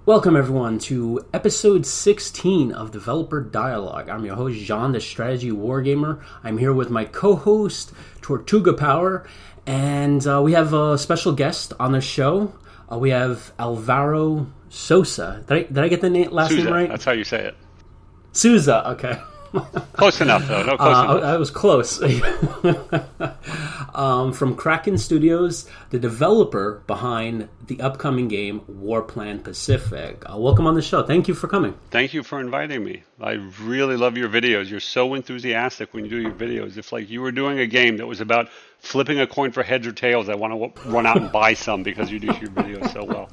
Welcome, everyone, to episode 16 of Developer Dialogue. I'm your host, John, the Strategy Wargamer. I'm here with my co-host, Tortuga Power, and we have a special guest on the show. We have Alvaro Sousa. Did I get the last Sousa, name right? that's how you say it. Sousa, okay. Close enough, though. No, close enough. I was close. From Kraken Studios, the developer behind the upcoming game WarPlan Pacific. Welcome on the show. Thank you for coming. Thank you for inviting me. I really love your videos. You're so enthusiastic when you do your videos. If like you were doing a game that was about flipping a coin for heads or tails, I want to run out and buy some because you do your videos so well.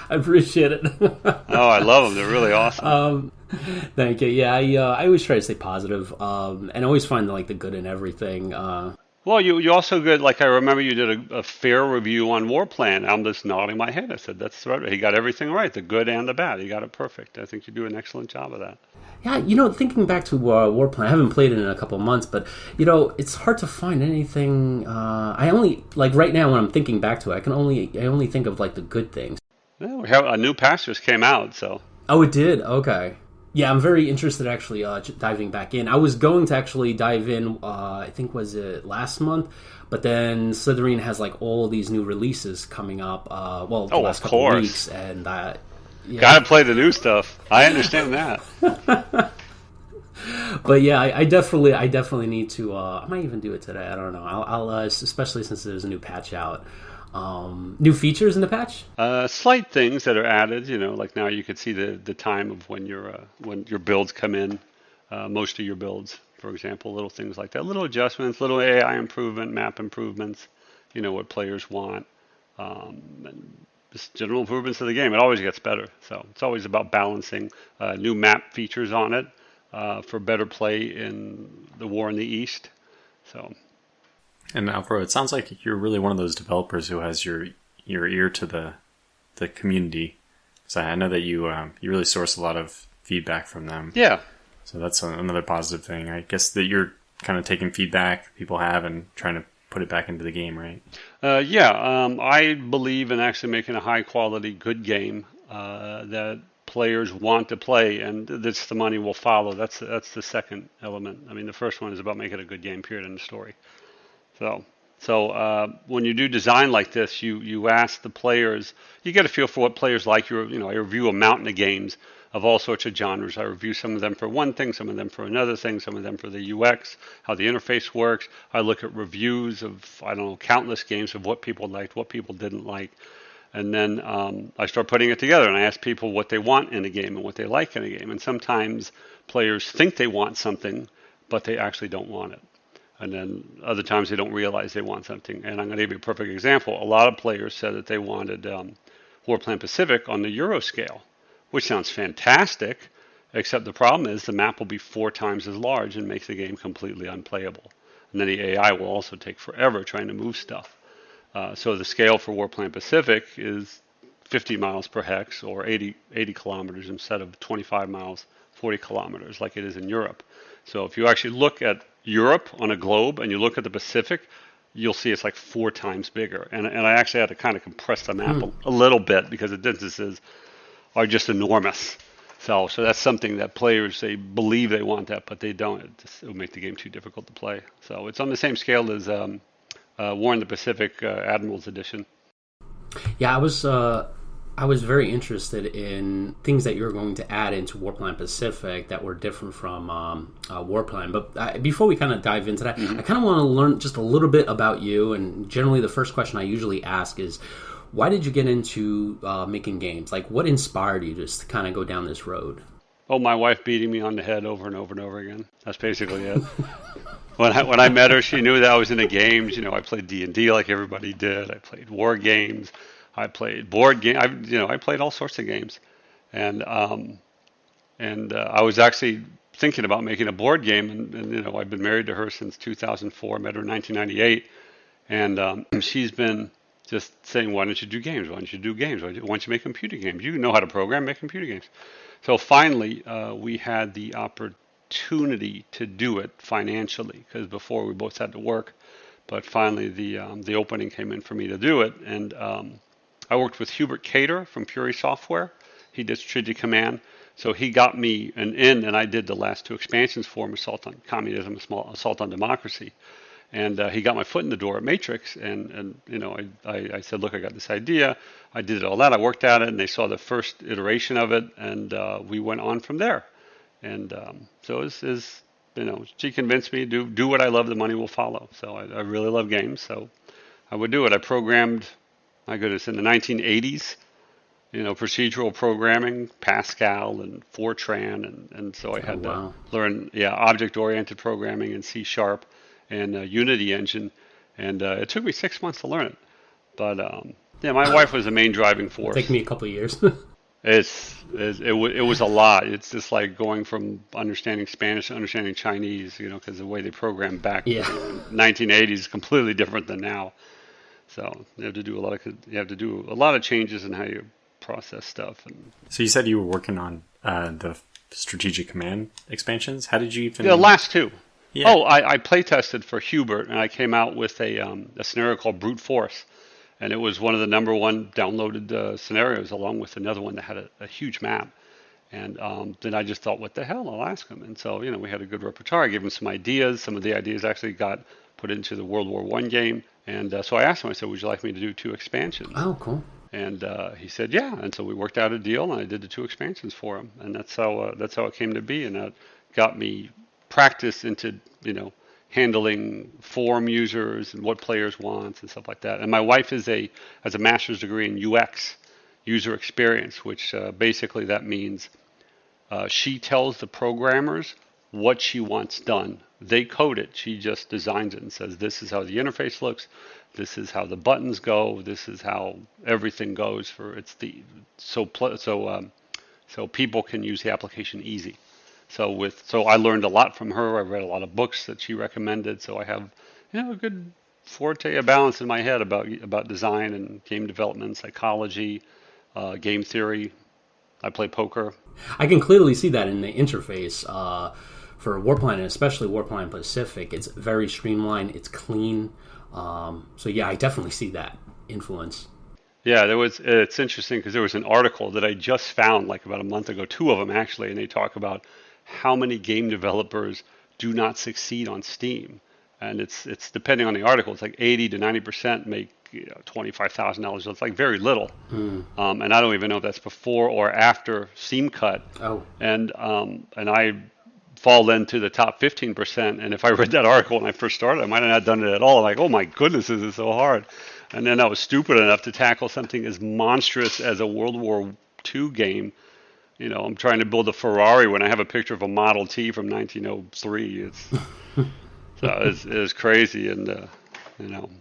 I appreciate it. Oh, I love them. They're really awesome. Thank you. Yeah, I always try to stay positive, and always find the good in everything. Well, you also good. Like I remember you did a fair review on WarPlan. I'm just nodding my head. I said that's right. He got everything right, the good and the bad. He got it perfect. I think you do an excellent job of that. Yeah, thinking back to WarPlan, I haven't played it in a couple of months, but it's hard to find anything. I only right now when I'm thinking back to it, I only think of the good things. Yeah, we have a new patch just came out, so. Oh, it did. Okay. Yeah, I'm very interested actually diving back in. I was going to actually dive in, I think was it last month, but then Slytherin has all these new releases coming up. The last couple of weeks, and yeah. Gotta play the new stuff. I understand that. But yeah, I definitely need to. I might even do it today. I don't know. I'll especially since there's a new patch out. New features in the patch? Slight things that are added, like now you could see the time of when your builds come in, most of your builds, for example, little things like that, little adjustments, little AI improvement, map improvements, what players want, and just general improvements to the game. It always gets better, so it's always about balancing new map features on it for better play in the war in the East. So. And Alvaro, it sounds like you're really one of those developers who has your ear to the community. So I know that you really source a lot of feedback from them. Yeah. So that's another positive thing. I guess that you're kind of taking feedback people have and trying to put it back into the game, right? I believe in actually making a high quality, good game that players want to play, and that's the money will follow. That's the second element. I mean, the first one is about making a good game, period, in the story. So when you do design like this, you ask the players, you get a feel for what players like. I review a mountain of games of all sorts of genres. I review some of them for one thing, some of them for another thing, some of them for the UX, how the interface works. I look at reviews of, countless games of what people liked, what people didn't like. And then I start putting it together and I ask people what they want in a game and what they like in a game. And sometimes players think they want something, but they actually don't want it. And then other times they don't realize they want something. And I'm going to give you a perfect example. A lot of players said that they wanted WarPlan Pacific on the Euro scale, which sounds fantastic, except the problem is the map will be 4 times as large and makes the game completely unplayable. And then the AI will also take forever trying to move stuff. So the scale for WarPlan Pacific is 50 miles per hex or 80 kilometers instead of 25 miles, 40 kilometers like it is in Europe. So if you actually look at Europe on a globe and you look at the Pacific, you'll see it's 4 times bigger. And I actually had to kind of compress the map a little bit because the distances are just enormous. So that's something that players, they believe they want that, but they don't. It will make the game too difficult to play. So it's on the same scale as War in the Pacific Admiral's Edition. Yeah, I was very interested in things that you're going to add into WarPlan Pacific that were different from WarPlan. But before we kind of dive into that, I kind of want to learn just a little bit about you. And generally, the first question I usually ask is, why did you get into making games? What inspired you just to kind of go down this road? Oh, my wife beating me on the head over and over and over again. That's basically it. When I met her, she knew that I was into games. I played D&D like everybody did. I played war games. I played board game. I played all sorts of games, and I was actually thinking about making a board game. And I've been married to her since 2004. Met her in 1998, and she's been just saying, "Why don't you do games? Why don't you do games? Why don't you make computer games? You know how to program. Make computer games." So finally, we had the opportunity to do it financially because before we both had to work, but finally the opening came in for me to do it, and I worked with Hubert Cater from Fury Software, He did Strategic Command. So he got me an in, and I did the last 2 expansions for him, Assault on Communism, Assault on Democracy. And he got my foot in the door at Matrix, and I said, look, I got this idea. I did all that. I worked at it, and they saw the first iteration of it, and we went on from there. And so she convinced me to do what I love. The money will follow. So I really love games, so I would do it. I programmed, my goodness, in the 1980s. Procedural programming, Pascal and Fortran, and so I had to learn, object-oriented programming in C# and Unity engine, and it took me 6 months to learn it. But my wife was the main driving force. It took me a couple of years. It was a lot. It's just like going from understanding Spanish to understanding Chinese, because the way they programmed back in the 1980s is completely different than now. So you have to do a lot of changes in how you process stuff. So you said you were working on the Strategic Command expansions. How did you even? The last 2. Yeah. Oh, I play tested for Hubert, and I came out with a scenario called Brute Force, and it was one of the number 1 downloaded scenarios, along with another one that had a huge map. And then I just thought, what the hell? I'll ask him. And so we had a good repertoire. I gave him some ideas. Some of the ideas actually got put into the World War I game. And so I asked him. I said, would you like me to do 2 expansions? Oh, cool. And he said, yeah. And so we worked out a deal, and I did the 2 expansions for him. And that's how it came to be. And that got me practice into, handling forum users and what players want and stuff like that. And my wife has a master's degree in UX, user experience, which basically that means she tells the programmers what she wants done. They code it. She just designs it and says, this is how the interface looks. This is how the buttons go. This is how everything goes so people can use the application easy. So I learned a lot from her. I read a lot of books that she recommended. So I have a good a balance in my head about design and game development, psychology, game theory. I play poker. I can clearly see that in the interface for WarPlan, and especially WarPlan Pacific. It's very streamlined. It's clean. So yeah, I definitely see that influence. Yeah, it's interesting because there was an article that I just found like about a month ago, 2 of them actually, and they talk about how many game developers do not succeed on Steam. And it's depending on the article, it's like 80 to 90% make $25,000. So it's like very little. And I don't even know if that's before or after Steam cut. Oh. And I fall into the top 15%. And if I read that article when I first started, I might have not done it at all. I'm like, oh my goodness, this is so hard. And then I was stupid enough to tackle something as monstrous as a World War II game. I'm trying to build a Ferrari when I have a picture of a Model T from 1903. It's crazy, and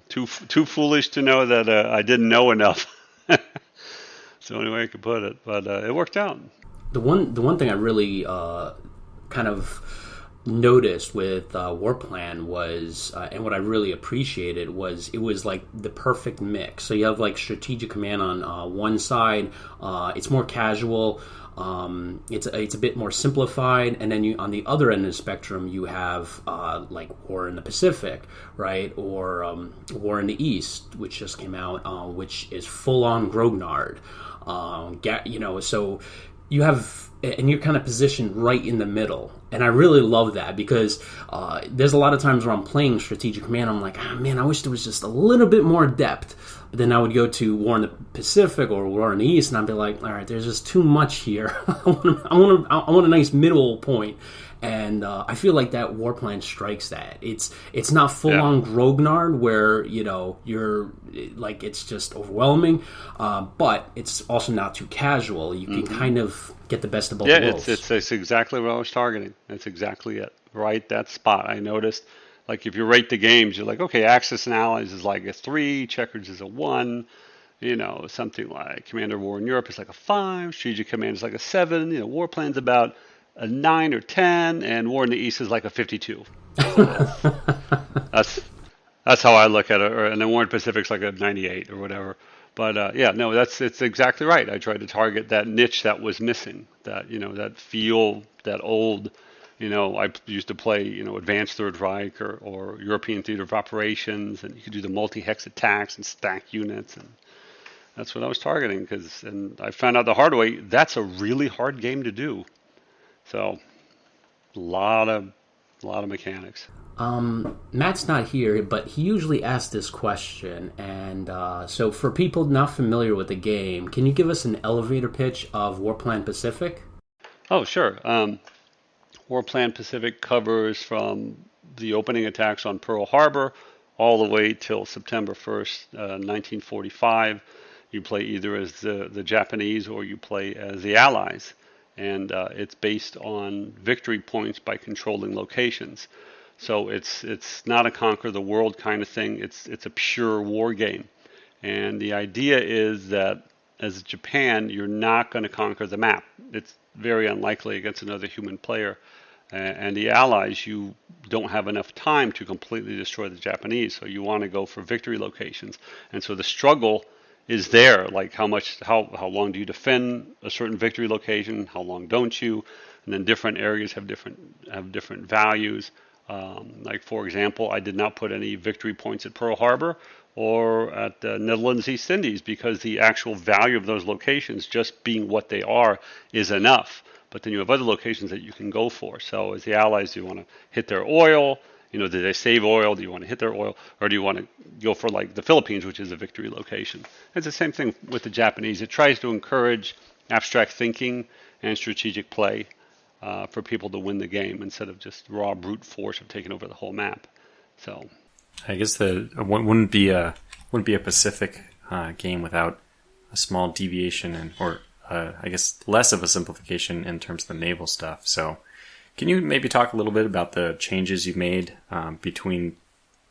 too foolish to know that I didn't know enough. It's the only way I could put it, but it worked out. The one thing I really kind of noticed with WarPlan was, and what I really appreciated was, it was like the perfect mix. So you have like Strategic Command on one side, it's more casual. It's a bit more simplified, and then on the other end of the spectrum you have like War in the Pacific, right, or War in the East, which just came out, which is full on Grognard. So you have, and you're kind of positioned right in the middle, and I really love that because there's a lot of times where I'm playing Strategic Command, I'm like, man, I wish there was just a little bit more depth. But then I would go to War in the Pacific or War in the East, and I'd be like, all right, there's just too much here. I want a nice middle point. And I feel like that WarPlan strikes that. It's not full on Grognard where you're like it's just overwhelming, but it's also not too casual. You can kind of get the best of both worlds. It's exactly what I was targeting. That's exactly it. Right, that spot. I noticed. Like if you rate the games, you're like, okay, Axis and Allies is like a 3, Checkers is a 1, something like Commander War in Europe is like a 5, Strategic Command is like a 7, WarPlan's about a 9 or 10, and War in the East is like a 52. So that's how I look at it. And then War in the Pacific's like a 98 or whatever. But it's exactly right. I tried to target that niche that was missing, that that feel, that old. I used to play, Advanced Third Reich or European Theater of Operations, and you could do the multi-hex attacks and stack units. That's what I was targeting, and I found out the hard way, that's a really hard game to do. So, a lot of mechanics. Matt's not here, but he usually asks this question. And so, for people not familiar with the game, can you give us an elevator pitch of WarPlan Pacific? Oh, sure. WarPlan Pacific covers from the opening attacks on Pearl Harbor all the way till September 1st, 1945. You play either as the Japanese or you play as the Allies. And it's based on victory points by controlling locations. So it's not a conquer the world kind of thing. It's a pure war game. And the idea is that as Japan, you're not going to conquer the map. It's very unlikely against another human player. And the Allies, you don't have enough time to completely destroy the Japanese. So you want to go for victory locations. And so the struggle is there, like how long do you defend a certain victory location, how long don't you, and then different areas have different values. Like for example, I did not put any victory points at Pearl Harbor or at the Netherlands East Indies because the actual value of those locations, just being what they are, is enough. But then you have other locations that you can go for. So as the Allies, do you want to hit their oil? Do they save oil? Do you want to hit their oil? Or do you want to go for like the Philippines, which is a victory location? It's the same thing with the Japanese. It tries to encourage abstract thinking and strategic play for people to win the game instead of just raw brute force of taking over the whole map. So, I guess wouldn't be a Pacific game without a small deviation or I guess less of a simplification in terms of the naval stuff. So, can you maybe talk a little bit about the changes you've made between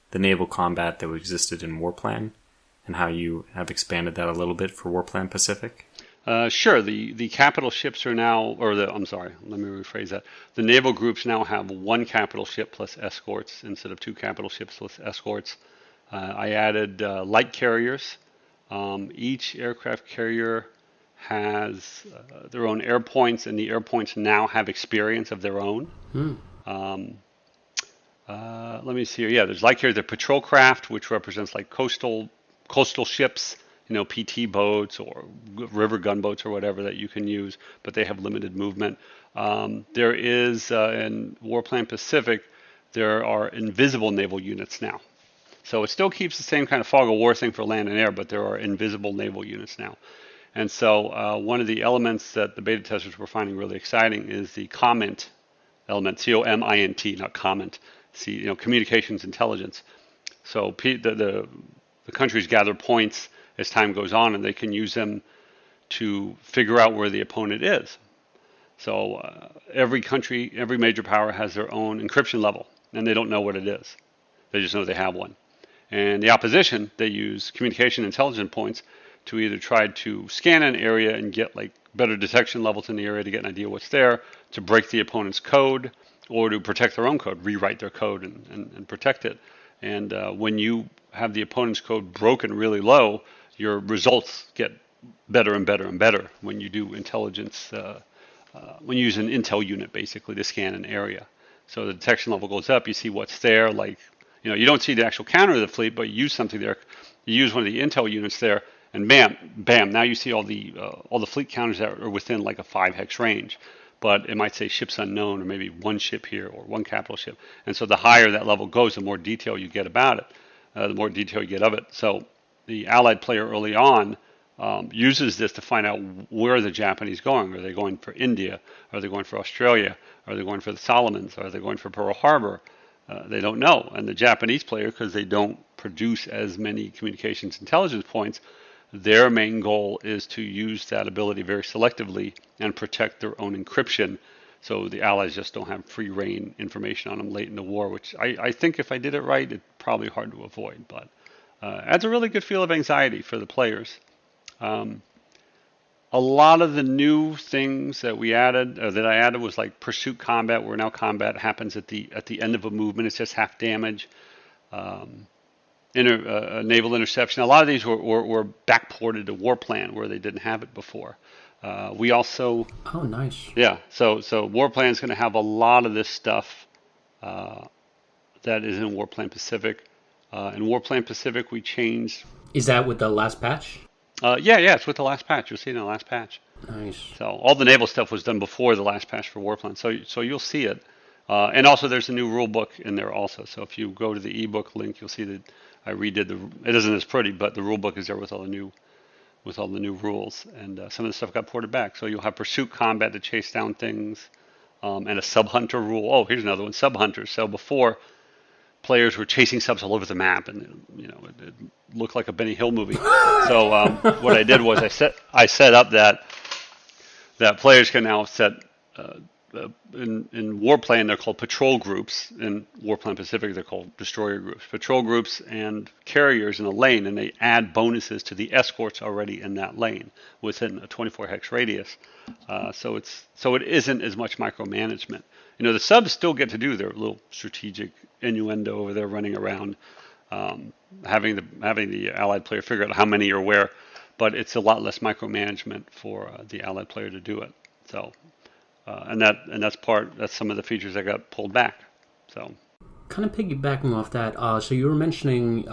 the naval combat that existed in WarPlan and how you have expanded that a little bit for WarPlan Pacific? Sure. The capital ships are now, I'm sorry, let me rephrase that. The naval groups now have one capital ship plus escorts instead of two capital ships plus escorts. I added light carriers. Each aircraft carrier has their own air points, and the air points now have experience of their own. Let me see here. Yeah, there's light carriers. They're patrol craft, which represents like coastal ships, PT boats or river gunboats or whatever that you can use, but they have limited movement. There is, in WarPlan Pacific, there are invisible naval units now. So it still keeps the same kind of fog of war thing for land and air, but there are invisible naval units now. And so one of the elements that the beta testers were finding really exciting is the comment element, COMINT, not comment, communications intelligence. So the countries gather points as time goes on, and they can use them to figure out where the opponent is. So every country, every major power has their own encryption level, and they don't know what it is. They just know they have one. And the opposition, they use communication intelligence points to either try to scan an area and get like better detection levels in the area to get an idea what's there, to break the opponent's code, or to protect their own code, rewrite their code and protect it. And when you have the opponent's code broken really low, your results get better and better and better when you do intelligence, when you use an intel unit basically to scan an area. So the detection level goes up, you see what's there, like, you don't see the actual counter of the fleet, but you use something there, you use one of the intel units there, and bam, now you see all the fleet counters that are within like a 5-hex range. But it might say ships unknown, or maybe one ship here, or one capital ship. And so the higher that level goes, the more detail you get about it, the more detail you get of it. So the Allied player early on uses this to find out where the Japanese going. Are they going for India? Are they going for Australia? Are they going for the Solomons? Are they going for Pearl Harbor? They don't know. And the Japanese player, because they don't produce as many communications intelligence points, their main goal is to use that ability very selectively and protect their own encryption, so the Allies just don't have free reign information on them late in the war, which I think if I did it right, it's probably hard to avoid, but adds a really good feel of anxiety for the players. A lot of the new things that I added was like pursuit combat, where now combat happens at the end of a movement. It's just half damage. Naval interception. A lot of these were backported to WarPlan where they didn't have it before. We also... Oh, nice. Yeah, so WarPlan is going to have a lot of this stuff that is in WarPlan Pacific. In WarPlan Pacific, we changed... Is that with the last patch? Yeah, it's with the last patch. You'll see it in the last patch. Nice. So all the naval stuff was done before the last patch for WarPlan. So you'll see it. And also there's a new rule book in there also. So if you go to the ebook link, you'll see that I redid it isn't as pretty, but the rule book is there with all the new rules. And some of the stuff got ported back. So you'll have pursuit combat to chase down things, and a sub hunter rule. Oh, here's another one, sub hunters. So before, players were chasing subs all over the map, and it looked like a Benny Hill movie. So what I did was I set up that players can now set in WarPlan they're called patrol groups. In WarPlan Pacific they're called destroyer groups. Patrol groups and carriers in a lane, and they add bonuses to the escorts already in that lane within a 24 hex radius. So it isn't as much micromanagement. The subs still get to do their little strategic innuendo over there, running around, having the allied player figure out how many are where, but it's a lot less micromanagement for the allied player to do it. So, that's some of the features that got pulled back. So, kind of piggybacking off that, so you were mentioning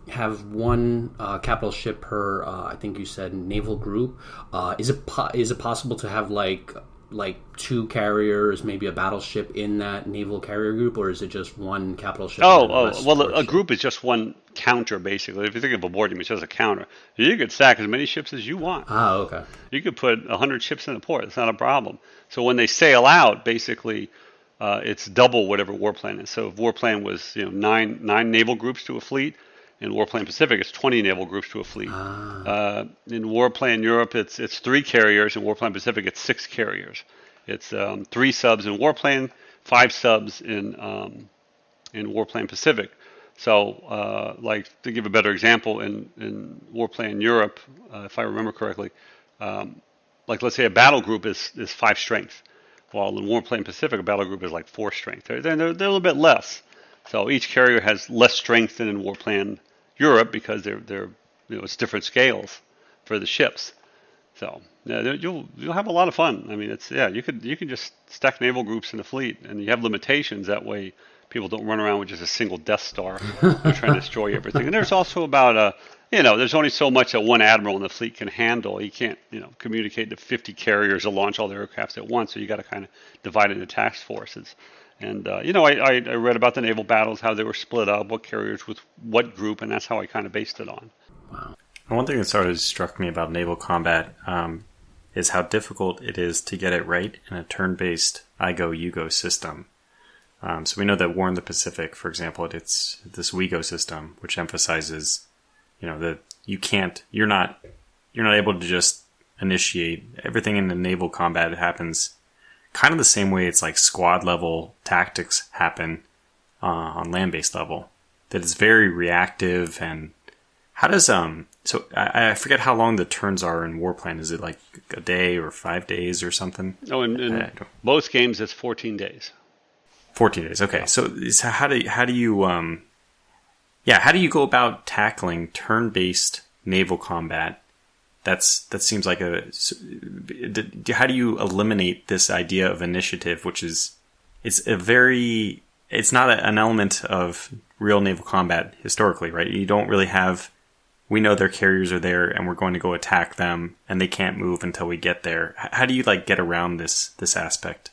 have one capital ship per, I think you said naval group. Is it possible to have like two carriers, maybe a battleship in that naval carrier group, or is it just one capital ship? Well, a group is just one counter, basically. If you think of a board game, it's just a counter. You could stack as many ships as you want. Okay. You could put 100 ships in the port. It's not a problem. So when they sail out, basically, it's double whatever WarPlan is. So if WarPlan was nine naval groups to a fleet, in WarPlan Pacific, it's 20 naval groups to a fleet. In WarPlan Europe, it's 3 carriers. In WarPlan Pacific, it's 6 carriers. It's 3 subs in WarPlan, 5 subs in WarPlan Pacific. So, to give a better example, in WarPlan Europe, if I remember correctly, let's say a battle group is 5 strength, while in WarPlan Pacific, a battle group is like 4 strength. They're a little bit less. So each carrier has less strength than in WarPlan Europe because they're it's different scales for the ships. So you'll have a lot of fun. I mean, you can just stack naval groups in a fleet, and you have limitations. That way, people don't run around with just a single Death Star and trying to destroy everything. And there's also about there's only so much that one admiral in the fleet can handle. He can't communicate to 50 carriers to launch all the aircrafts at once. So you got to kind of divide into task forces. And, I read about the naval battles, how they were split up, what carriers with what group, and that's how I kind of based it on. Wow. And one thing that sort of struck me about naval combat is how difficult it is to get it right in a turn-based I go, you go system. So we know that War in the Pacific, for example, it's this we go system, which emphasizes, that you're not able to just initiate everything in the naval combat. It happens kind of the same way it's like squad level tactics happen on land-based level. That it's very reactive. And how does so I forget how long the turns are in WarPlan. Is it like a day or 5 days or something? Oh, in most games it's 14 days. 14 days. Okay. So how do you how do you go about tackling turn-based naval combat? That seems like how do you eliminate this idea of initiative, which is, it's not an element of real naval combat historically, right? You don't really have, we know their carriers are there and we're going to go attack them and they can't move until we get there. How do you get around this aspect?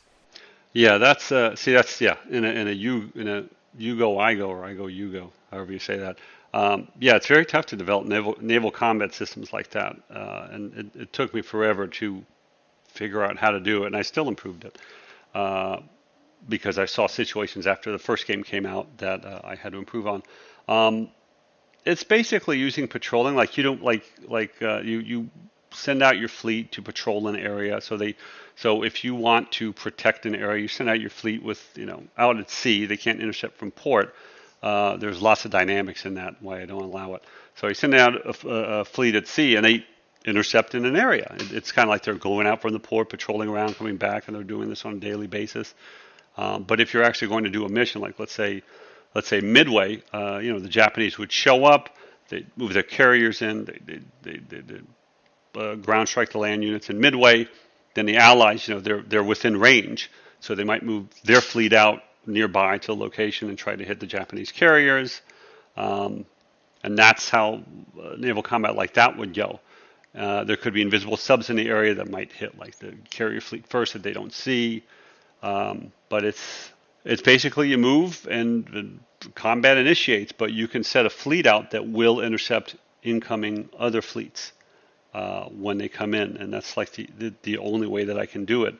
Yeah, that's in a you go, I go, or I go, you go, however you say that. It's very tough to develop naval combat systems like that, and it took me forever to figure out how to do it, and I still improved it because I saw situations after the first game came out that I had to improve on. It's basically using patrolling, you send out your fleet to patrol an area. So if you want to protect an area, you send out your fleet with out at sea. They can't intercept from port. There's lots of dynamics in that, why I don't allow it. So you send out a fleet at sea, and they intercept in an area. It's kind of like they're going out from the port, patrolling around, coming back, and they're doing this on a daily basis. But if you're actually going to do a mission, like let's say Midway, the Japanese would show up, they move their carriers in, they ground strike the land units in Midway. Then the Allies, they're within range, so they might move their fleet out nearby to a location and try to hit the Japanese carriers, and that's how naval combat like that would go. There could be invisible subs in the area that might hit like the carrier fleet first that they don't see. But it's basically you move and combat initiates, but you can set a fleet out that will intercept incoming other fleets when they come in, and that's like the only way that I can do it.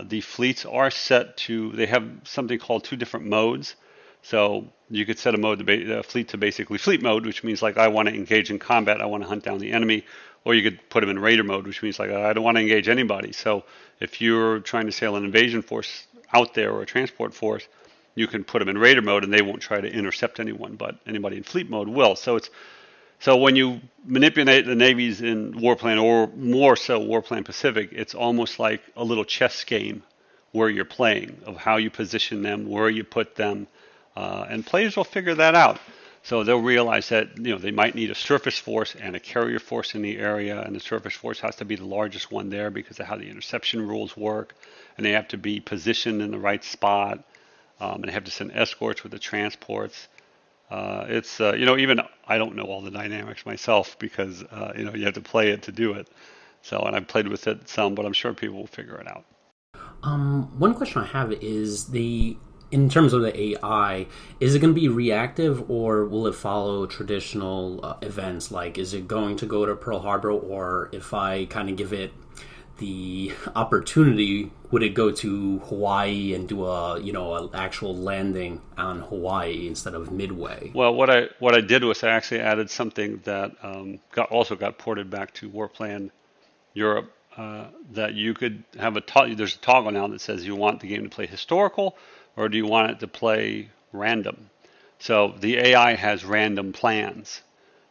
The fleets are set to, they have something called 2 different modes. So you could set a fleet to basically fleet mode, which means like I want to engage in combat, I want to hunt down the enemy, or you could put them in raider mode, which means like I don't want to engage anybody. So if you're trying to sail an invasion force out there or a transport force, you can put them in raider mode and they won't try to intercept anyone, but anybody in fleet mode will. So when you manipulate the navies in WarPlan, or more so WarPlan Pacific, it's almost like a little chess game where you're playing, of how you position them, where you put them, and players will figure that out. So they'll realize that they might need a surface force and a carrier force in the area, and the surface force has to be the largest one there because of how the interception rules work, and they have to be positioned in the right spot, and they have to send escorts with the transports. It's even I don't know all the dynamics myself because you have to play it to do it. So, and I've played with it some, but I'm sure people will figure it out. One question I have is in terms of the AI, is it going to be reactive or will it follow traditional events? Like, is it going to go to Pearl Harbor, or if I kind of give it the opportunity, would it go to Hawaii and do an actual landing on Hawaii instead of Midway? Well, what I did was I actually added something that got ported back to WarPlan Europe, that you could have there's a toggle now that says you want the game to play historical or do you want it to play random. So the AI has random plans,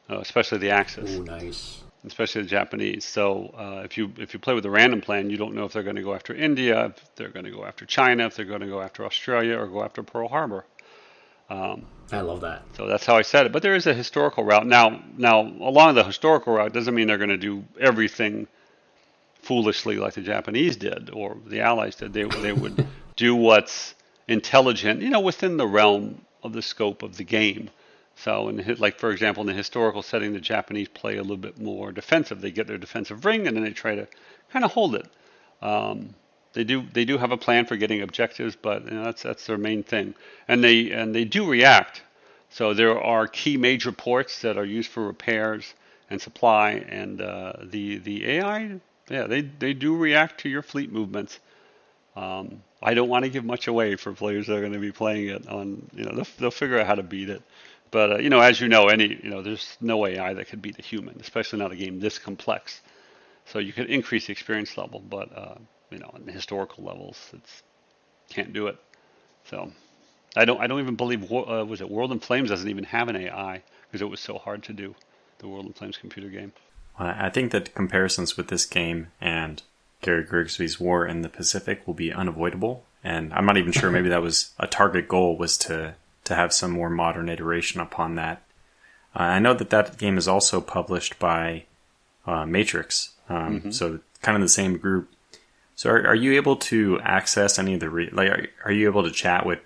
especially the Axis. Oh, nice. Especially the Japanese. So if you play with a random plan, you don't know if they're going to go after India, if they're going to go after China, if they're going to go after Australia, or go after Pearl Harbor. I love that. So that's how I said it. But there is a historical route. Now along the historical route doesn't mean they're going to do everything foolishly like the Japanese did or the Allies did. They would do what's intelligent, within the realm of the scope of the game. So, for example, in the historical setting, the Japanese play a little bit more defensive. They get their defensive ring, and then they try to kind of hold it. They do have a plan for getting objectives, but that's their main thing. And they do react. So there are key major ports that are used for repairs and supply, and the AI, they do react to your fleet movements. I don't want to give much away for players that are going to be playing it on. They'll figure out how to beat it. But as there's no AI that could beat a human, especially not a game this complex. So you could increase the experience level, but on the historical levels, can't do it. So I don't even believe was it World in Flames doesn't even have an AI because it was so hard to do, the World in Flames computer game. I think that comparisons with this game and Gary Grigsby's War in the Pacific will be unavoidable, and I'm not even sure maybe that was a target goal, was to have some more modern iteration upon that. I know that game is also published by Matrix, so kind of the same group. So are you able to access any of the are you able to chat with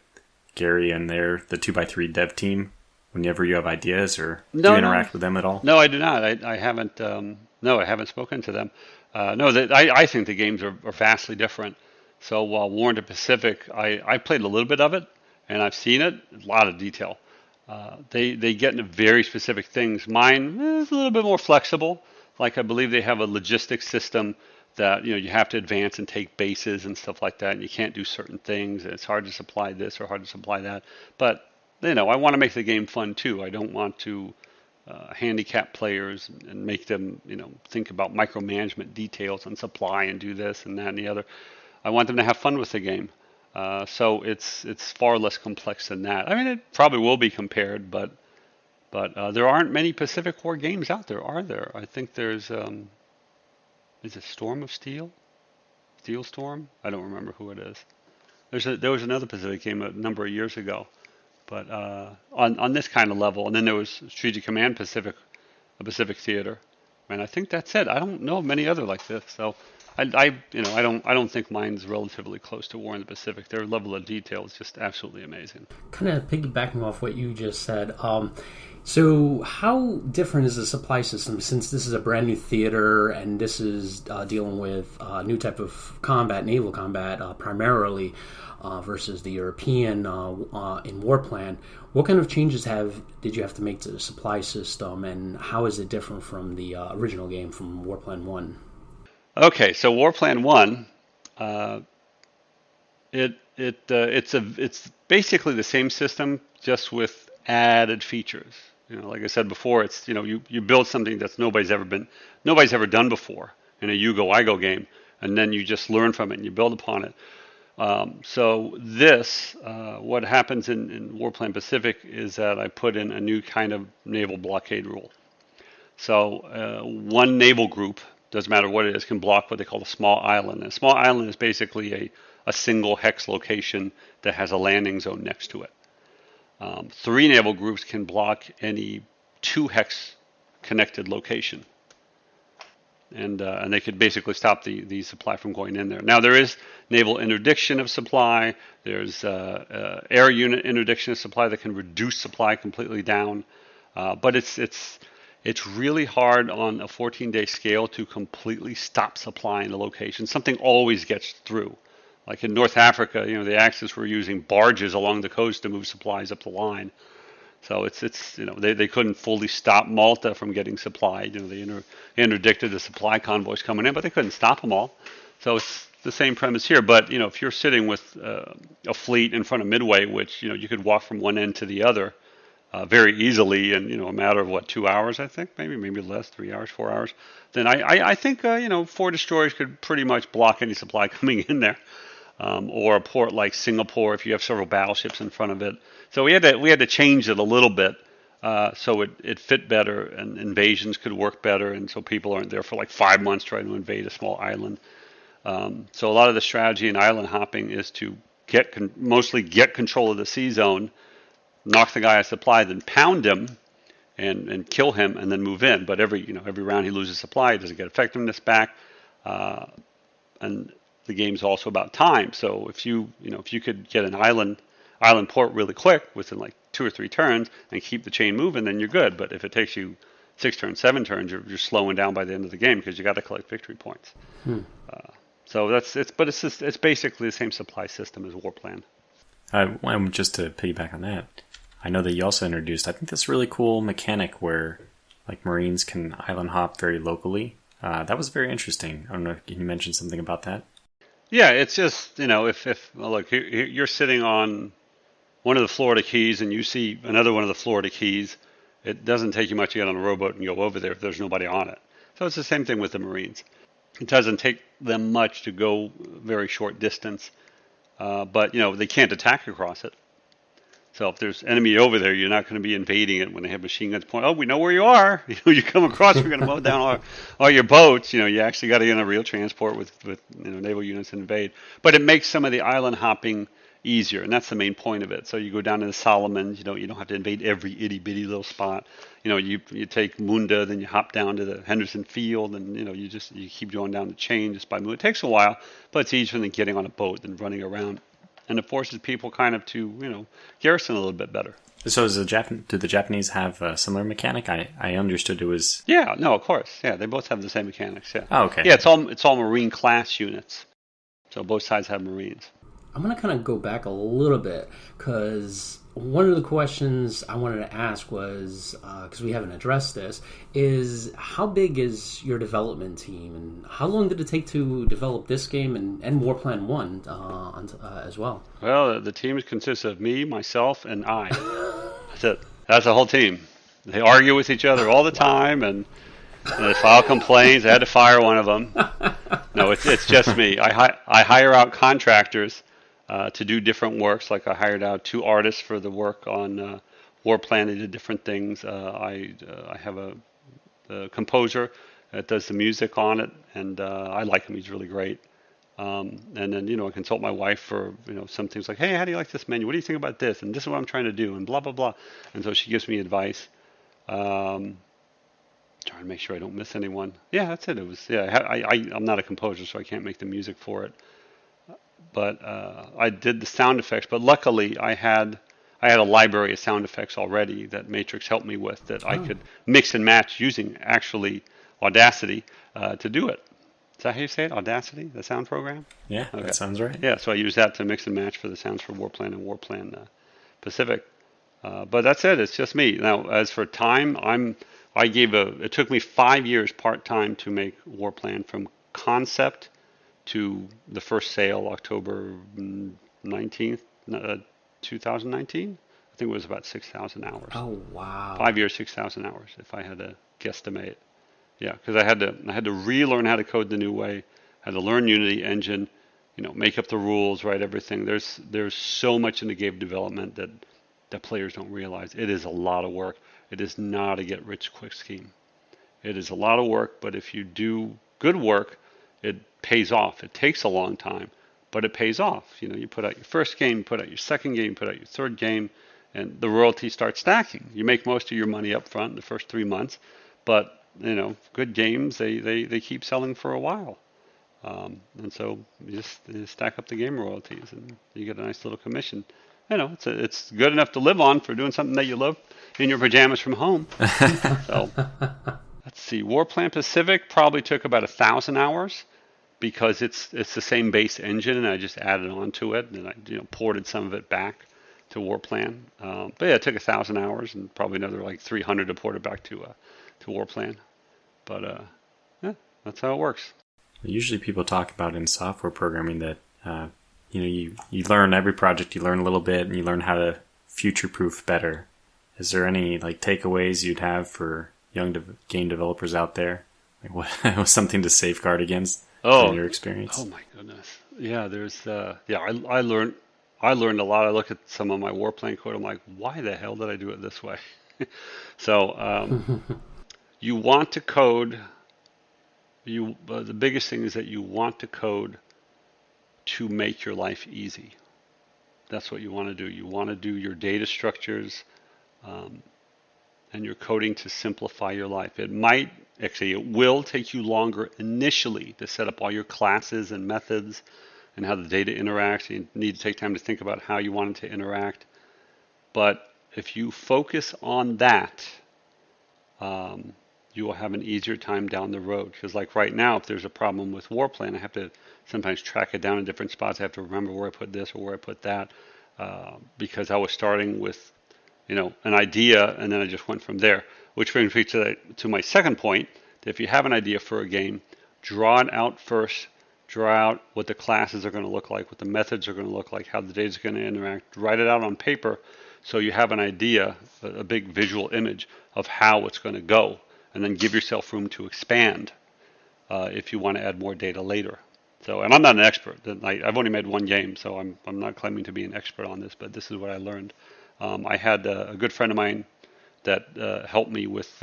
Gary and the 2x3 dev team whenever you have ideas, or do you interact with them at all? No, I do not. I haven't. I haven't spoken to them. I think the games are vastly different. So while War in the Pacific, I played a little bit of it, and I've seen it, a lot of detail. They get into very specific things. Mine is a little bit more flexible. Like I believe they have a logistics system that you have to advance and take bases and stuff like that, and you can't do certain things. And it's hard to supply this or hard to supply that. But I want to make the game fun too. I don't want to handicap players and make them think about micromanagement details and supply and do this and that and the other. I want them to have fun with the game. So it's far less complex than that. I mean, it probably will be compared, but there aren't many Pacific War games out there, are there? I think there's is it Storm of Steel? Steel Storm? I don't remember who it is. There was another Pacific game a number of years ago, but on this kind of level. And then there was Strategic Command Pacific, a Pacific Theater, and I think that's it. I don't know of many other like this. So I don't think mine's relatively close to War in the Pacific. Their level of detail is just absolutely amazing. Kind of piggybacking off what you just said, So, how different is the supply system since this is a brand new theater and this is dealing with a new type of combat, naval combat primarily, versus the European in Warplan? What kind of changes did you have to make to the supply system, and how is it different from the original game from Warplan 1? Okay, so Warplan 1, it's basically the same system, just with added features. Like I said before, it's you build something that's nobody's ever done before in a you go I go game, and then you just learn from it and you build upon it. So this, what happens in Warplan Pacific is that I put in a new kind of naval blockade rule. So one naval group, doesn't matter what it is, can block what they call a small island. And a small island is basically a single hex location that has a landing zone next to it. 3 naval groups can block any 2 hex connected location. And they could basically stop the supply from going in there. Now there is naval interdiction of supply. There's air unit interdiction of supply that can reduce supply completely down. But it's really hard on a 14-day scale to completely stop supply in a location. Something always gets through. Like in North Africa, the Axis were using barges along the coast to move supplies up the line. So they couldn't fully stop Malta from getting supply. They interdicted the supply convoys coming in, but they couldn't stop them all. So it's the same premise here. But if you're sitting with a fleet in front of Midway, which you could walk from one end to the other very easily in a matter of 2 hours, I think, maybe less, 3 hours, 4 hours, then I think 4 destroyers could pretty much block any supply coming in there. Or a port like Singapore if you have several battleships in front of it. So we had to change it a little bit so it fit better and invasions could work better, and so people aren't there for like 5 months trying to invade a small island. So a lot of the strategy in island hopping is to mostly get control of the sea zone, knock the guy out of supply, then pound him and kill him, and then move in. But every round he loses supply, he doesn't get effectiveness back, and the game's also about time. So if you could get an island port really quick within like 2 or 3 turns and keep the chain moving, then you're good. But if it takes you 6 turns, 7 turns, you're slowing down by the end of the game because you got to collect victory points. So it's basically the same supply system as Warplan. Just to piggyback on that, I know that you also introduced, I think, this really cool mechanic where like Marines can island hop very locally. That was very interesting. I don't know, can you mention something about that? Yeah, it's just, look, you're sitting on one of the Florida Keys and you see another one of the Florida Keys, it doesn't take you much to get on a rowboat and go over there if there's nobody on it. So it's the same thing with the Marines. It doesn't take them much to go very short distance, but, they can't attack across it. So if there's enemy over there, you're not going to be invading it when they have machine guns point. Oh, we know where you are. You come across, we're going to mow down all your boats. You actually got to get on a real transport with naval units and invade. But it makes some of the island hopping easier, and that's the main point of it. So you go down to the Solomons. You don't have to invade every itty bitty little spot. You take Munda, then you hop down to the Henderson Field, and you keep going down the chain just by moving. It takes a while, but it's easier than getting on a boat than running around. And it forces people kind of to, garrison a little bit better. So do the Japanese have a similar mechanic? I understood it was... Yeah, no, of course. Yeah, they both have the same mechanics, yeah. Oh, okay. Yeah, it's all Marine class units. So both sides have Marines. I'm going to kind of go back a little bit, because one of the questions I wanted to ask was, because we haven't addressed this, is how big is your development team, and how long did it take to develop this game and Warplan 1 as well? Well, the team consists of me, myself, and I. That's it. That's the whole team. They argue with each other all the time, and they file complaints. I had to fire one of them. No, it's just me. I hire out contractors to do different works. Like I hired out 2 artists for the work on Warplan. They did different things. I have a composer that does the music on it, and I like him. He's really great. And then I consult my wife for some things like, hey, how do you like this menu? What do you think about this? And this is what I'm trying to do, and blah blah blah. And so she gives me advice. Trying to make sure I don't miss anyone. Yeah, that's it. It was I'm not a composer, so I can't make the music for it. But I did the sound effects. But luckily, I I had a library of sound effects already that Matrix helped me with that I could mix and match using actually Audacity to do it. Is that how you say it? Audacity, the sound program? Yeah, Okay. that sounds right. Yeah, so I use that to mix and match for the sounds for WarPlan and WarPlan Pacific. But that's it. It's just me. Now, as for time, it took me 5 years part-time to make WarPlan from concept to the first sale, October 19th, 2019. I think it was about 6,000 hours. Oh, wow. 5 years, 6,000 hours, if I had to guesstimate. Yeah, because I had to relearn how to code the new way, had to learn Unity engine, make up the rules, write everything. There's so much in the game development that players don't realize. It is a lot of work. It is not a get-rich-quick scheme. It is a lot of work, but if you do good work, it pays off. It takes a long time, but it pays off. You put out your first game, you put out your second game, you put out your third game, and the royalties start stacking. You make most of your money up front in the first 3 months, but good games, they keep selling for a while. And so you stack up the game royalties and you get a nice little commission. It's good enough to live on for doing something that you love in your pajamas from home. So let's see. WarPlan Pacific probably took about 1,000 hours because it's the same base engine, and I just added on to it, and I ported some of it back to WarPlan. But yeah, it took 1,000 hours and probably another like 300 to port it back to WarPlan. But yeah, that's how it works. Usually people talk about in software programming that you learn every project, you learn a little bit, and you learn how to future-proof better. Is there any takeaways you'd have for young game developers out there? What was something to safeguard against from your experience? Oh my goodness, yeah. There's I learned a lot. I look at some of my WarPlan code. I'm like, why the hell did I do it this way? So you want to code. The biggest thing is that you want to code to make your life easy. That's what you want to do. You want to do your data structures and your coding to simplify your life. It will take you longer initially to set up all your classes and methods and how the data interacts. You need to take time to think about how you want it to interact. But if you focus on that, you will have an easier time down the road. Because like right now, if there's a problem with WarPlan, I have to sometimes track it down in different spots. I have to remember where I put this or where I put that, because I was starting with, an idea, and then I just went from there. Which brings me to my second point. If you have an idea for a game, draw it out first. Draw out what the classes are going to look like, what the methods are going to look like, how the data is going to interact. Write it out on paper so you have an idea, a big visual image of how it's going to go. And then give yourself room to expand if you want to add more data later. So, and I'm not an expert. I've only made one game, so I'm not claiming to be an expert on this, but this is what I learned. I had a good friend of mine that helped me with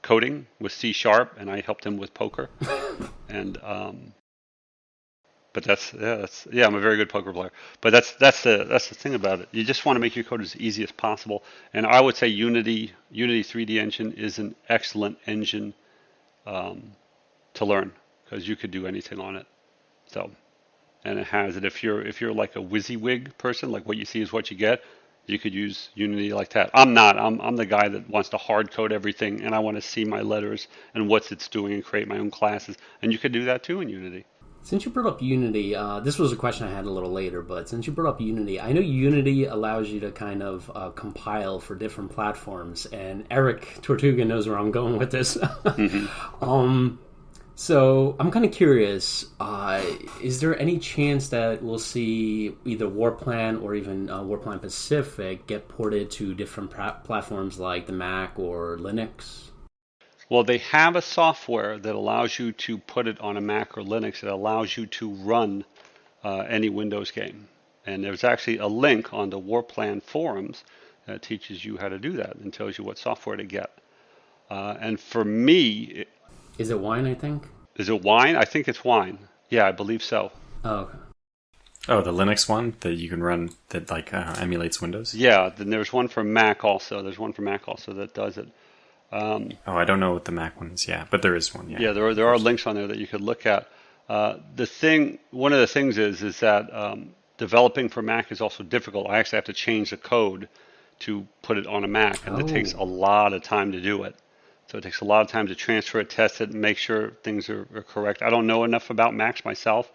coding with C#, and I helped him with poker. And but I'm a very good poker player. But that's the thing about it. You just want to make your code as easy as possible. And I would say Unity 3D engine is an excellent engine to learn because you could do anything on it. So, and it has it. If you're like a WYSIWYG person, like what you see is what you get, you could use Unity like that. I'm not. I'm the guy that wants to hard code everything, and I want to see my letters and what it's doing and create my own classes. And you could do that too in Unity. Since you brought up Unity, this was a question I had a little later, but since you brought up Unity, I know Unity allows you to kind of compile for different platforms, and Eric Tortuga knows where I'm going with this. Mm-hmm. So I'm kind of curious, is there any chance that we'll see either WarPlan or even WarPlan Pacific get ported to different platforms like the Mac or Linux? Well, they have a software that allows you to put it on a Mac or Linux. That allows you to run any Windows game. And there's actually a link on the WarPlan forums that teaches you how to do that and tells you what software to get. And for me... Is it Wine, I think? Is it Wine? I think it's Wine. Yeah, I believe so. Oh, okay. Oh, the Linux one that you can run that emulates Windows? Yeah, then there's one for Mac also. There's one for Mac also that does it. I don't know what the Mac one is. Yeah, but there is one. Yeah. Yeah, there are links on there that you could look at. One of the things is that developing for Mac is also difficult. I actually have to change the code to put it on a Mac, and it takes Oh. a lot of time to do it. So it takes a lot of time to transfer it, test it, and make sure things are correct. I don't know enough about Macs myself,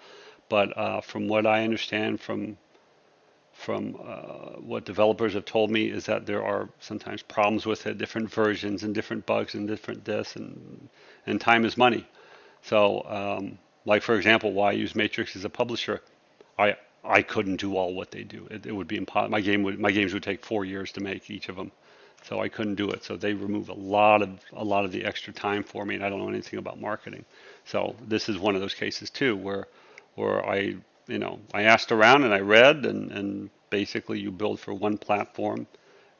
but from what I understand from what developers have told me is that there are sometimes problems with it, different versions and different bugs and different this, and time is money. So, like for example, why I use Matrix as a publisher, I couldn't do all what they do. It would be impossible. My games would take 4 years to make each of them, so I couldn't do it. So they remove a lot of the extra time for me, and I don't know anything about marketing. So this is one of those cases too, where I asked around and I read, and basically you build for one platform,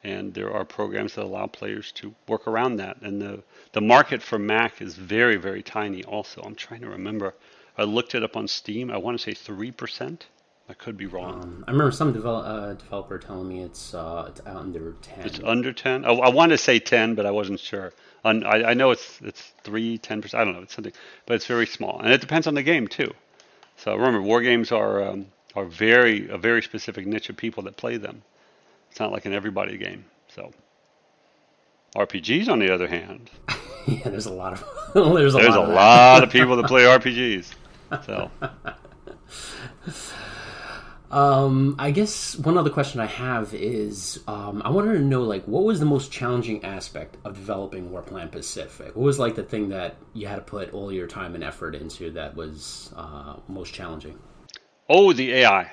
and there are programs that allow players to work around that. And the market for Mac is very, very tiny also. I'm trying to remember. I looked it up on Steam. I want to say 3%. I could be wrong. I remember some developer telling me it's under 10. It's under 10. I want to say 10, but I wasn't sure. I know it's 10%. I don't know. It's something, but it's very small, and it depends on the game too. So remember, war games are a very specific niche of people that play them. It's not like an everybody game. So RPGs, on the other hand, Yeah, there's a lot of there's a of that. lot of people that play RPGs. So I guess one other question I have is I wanted to know, like, what was the most challenging aspect of developing WarPlan Pacific? What was like the thing that you had to put all your time and effort into that was most challenging? oh, the AI,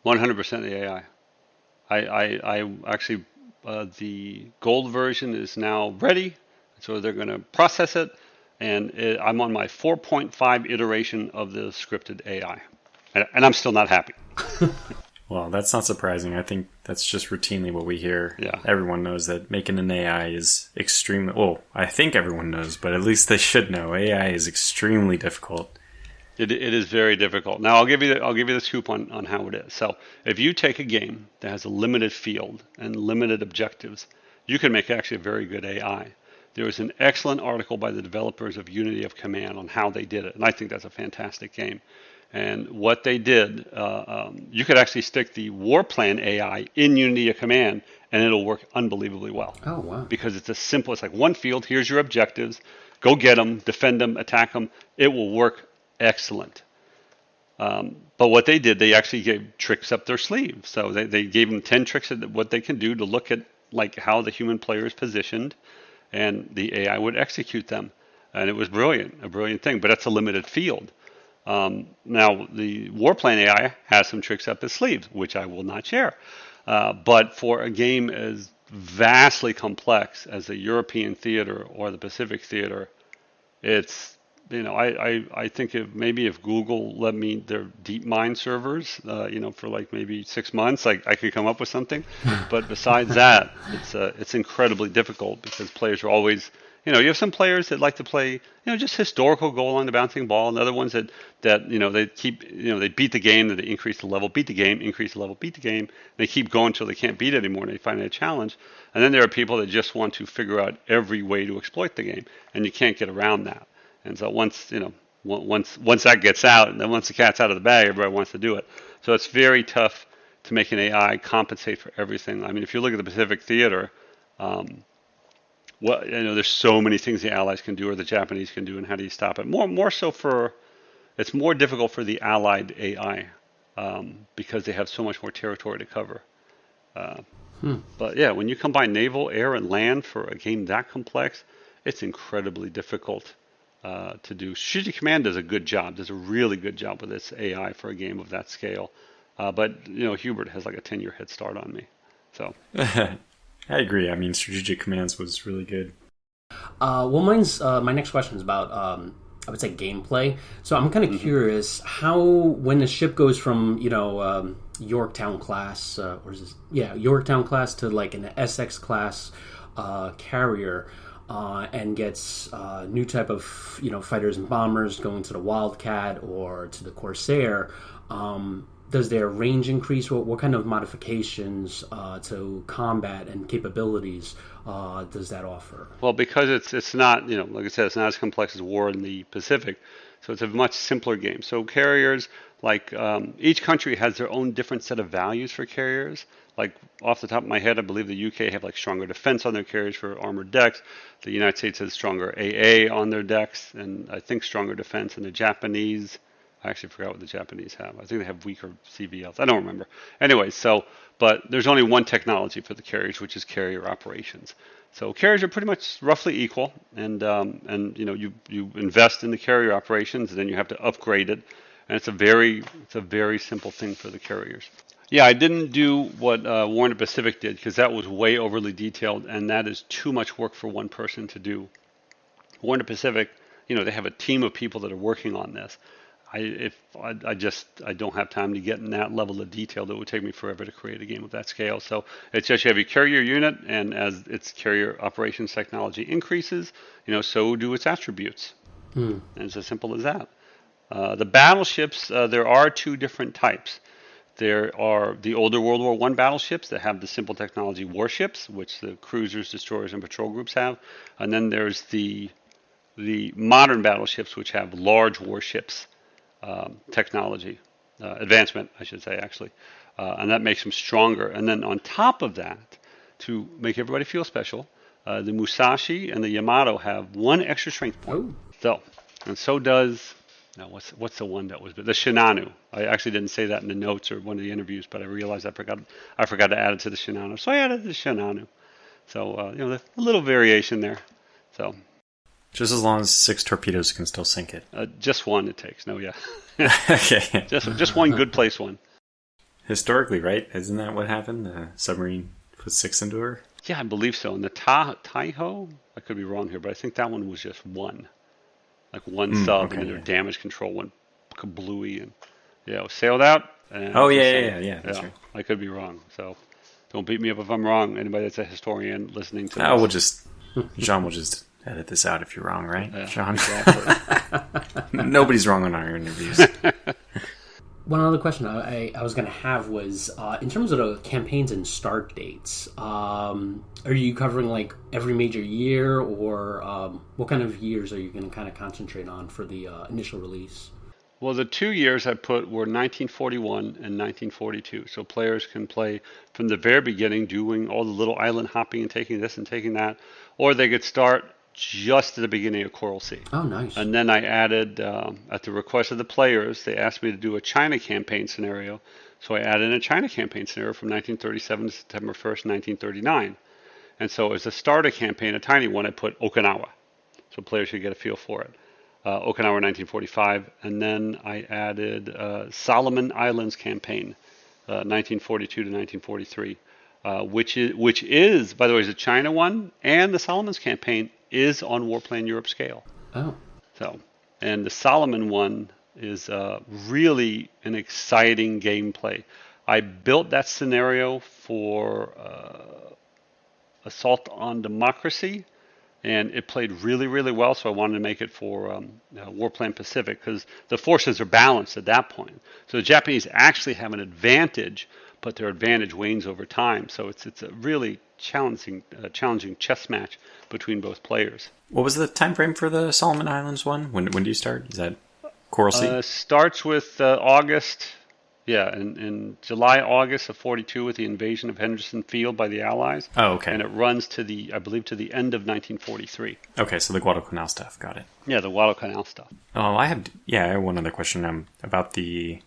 100% the AI. I actually the gold version is now ready, so they're going to process it, and I'm on my 4.5 iteration of the scripted AI, and I'm still not happy. Well, that's not surprising. I think that's just routinely what we hear. Yeah. Everyone knows that making an AI is extremely, well, I think everyone knows, but at least they should know. AI is extremely difficult. It is very difficult. Now I'll give you the scoop on how it is. So if you take a game that has a limited field and limited objectives, you can make actually a very good AI. There was an excellent article by the developers of Unity of Command on how they did it, and I think that's a fantastic game. And what they did, you could actually stick the WarPlan AI in Unity of Command, and it'll work unbelievably well. Oh, wow. Because it's as simple. It's like one field. Here's your objectives. Go get them, defend them, attack them. It will work excellent. But what they did, they actually gave tricks up their sleeve. So they gave them 10 tricks of what they can do to look at like how the human player is positioned, and the AI would execute them. And it was brilliant, a brilliant thing. But that's a limited field. Now, the WarPlan AI has some tricks up its sleeves, which I will not share. But for a game as vastly complex as the European theater or the Pacific theater, it's, I think if Google let me their DeepMind servers, for like maybe 6 months, I could come up with something. But besides that, it's incredibly difficult because players are always, you have some players that like to play, just historical goal on the bouncing ball, and other ones that they keep, they beat the game, that they increase the level, beat the game, increase the level, beat the game. They keep going until they can't beat it anymore, and they find it a challenge. And then there are people that just want to figure out every way to exploit the game, and you can't get around that. And so once that gets out, and then once the cat's out of the bag, everybody wants to do it. So it's very tough to make an AI compensate for everything. I mean, if you look at the Pacific theater, there's so many things the Allies can do or the Japanese can do, and how do you stop it? More so it's more difficult for the Allied AI because they have so much more territory to cover. But yeah, when you combine naval, air, and land for a game that complex, it's incredibly difficult to do. Strategic Command does a good job, does a really good job with its AI for a game of that scale. But Hubert has like a 10-year head start on me. So. I agree. I mean, Strategic Commands was really good. My next question is about, I would say, gameplay. So I'm kind of curious how, when the ship goes from, Yorktown class, Yorktown class to like an Essex class carrier, and gets new type of, fighters and bombers going to the Wildcat or to the Corsair. Does their range increase? What kind of modifications to combat and capabilities does that offer? Well, because it's not, like I said, it's not as complex as war in the Pacific. So it's a much simpler game. So carriers, like each country has their own different set of values for carriers. Like off the top of my head, I believe the UK have like stronger defense on their carriers for armored decks. The United States has stronger AA on their decks, and I think stronger defense. And the Japanese, I actually forgot what the Japanese have. I think they have weaker CVLs. I don't remember. Anyway, but there's only one technology for the carriers, which is carrier operations. So carriers are pretty much roughly equal, and you invest in the carrier operations, and then you have to upgrade it, and it's a very simple thing for the carriers. Yeah, I didn't do what Warner Pacific did because that was way overly detailed, and that is too much work for one person to do. Warner Pacific, they have a team of people that are working on this. I don't have time to get in that level of detail. That would take me forever to create a game of that scale. So it's just you have your carrier unit, and as its carrier operations technology increases, so do its attributes. And it's as simple as that. The battleships, there are two different types. There are the older World War I battleships that have the simple technology warships, which the cruisers, destroyers, and patrol groups have. And then there's the modern battleships, which have large warships technology, advancement, I should say, actually. And that makes them stronger. And then on top of that, to make everybody feel special, the Musashi and the Yamato have one extra strength point. So does... Now, what's the one that was the Shinano? I actually didn't say that in the notes or one of the interviews, but I realized I forgot to add it to the Shinano, so I added the Shinano. So a little variation there. So just as long as 6 torpedoes can still sink it. Just one it takes. No, yeah. Okay. Just one good place one. Historically, right? Isn't that what happened? The submarine put 6 into her. Yeah, I believe so. And the Taiho, I could be wrong here, but I think that one was just one. Like one sub, okay, and then their damage control went kablooey, and it was sailed out. And that's right. I could be wrong, so don't beat me up if I'm wrong. Anybody that's a historian listening to this. John will just edit this out if you're wrong, right, John? Exactly. Nobody's wrong on our interviews. One other question I was going to have was, in terms of the campaigns and start dates, are you covering like every major year, or what kind of years are you going to kind of concentrate on for the initial release? Well, the 2 years I put were 1941 and 1942, so players can play from the very beginning, doing all the little island hopping and taking this and taking that, or they could start just at the beginning of Coral Sea. Oh, nice. And then I added, at the request of the players, they asked me to do a China campaign scenario. So I added a China campaign scenario from 1937 to September 1st, 1939. And so as a starter campaign, a tiny one, I put Okinawa. So players should get a feel for it. Okinawa 1945. And then I added Solomon Islands campaign, 1942 to 1943. Which is, by the way, is a China one, and the Solomon's campaign is on WarPlan Europe scale. Oh. So, and the Solomon one is really an exciting gameplay. I built that scenario for Assault on Democracy, and it played really, really well, so I wanted to make it for WarPlan Pacific, because the forces are balanced at that point. So the Japanese actually have an advantage, but their advantage wanes over time. So it's a really challenging chess match between both players. What was the time frame for the Solomon Islands one? When do you start? Is that Coral Sea? Starts with August. Yeah, in July, August of 42 with the invasion of Henderson Field by the Allies. Oh, okay. And it runs to I believe to the end of 1943. Okay, so the Guadalcanal stuff. Got it. Yeah, the Guadalcanal stuff. Oh, I have one other question about the...